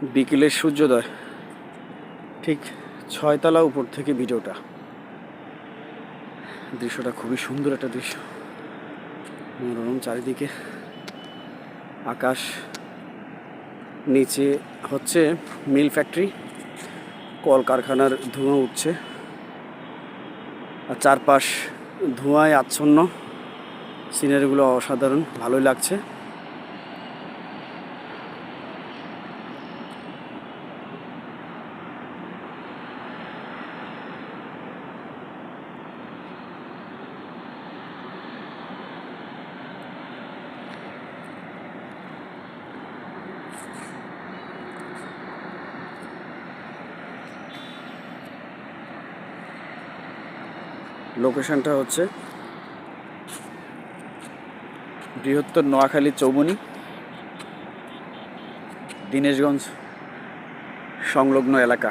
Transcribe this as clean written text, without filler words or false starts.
বিকেলের সূর্যোদয়, ঠিক 6 তলা উপর থেকে ভিডিওটা। দৃশ্যটা খুবই সুন্দর একটা দৃশ্য, মনোরম চারিদিকে আকাশ, নিচে হচ্ছে মিল ফ্যাক্টরি, কলকারখানার ধোঁয়া উঠছে আর চারপাশ ধোঁয়ায় আচ্ছন্ন। সিনারিগুলো অসাধারণ, ভালোই লাগছে। লোকেশনটা হচ্ছে বৃহত্তর নোয়াখালী চৌমনি, দিনেশগঞ্জ সংলগ্ন এলাকা।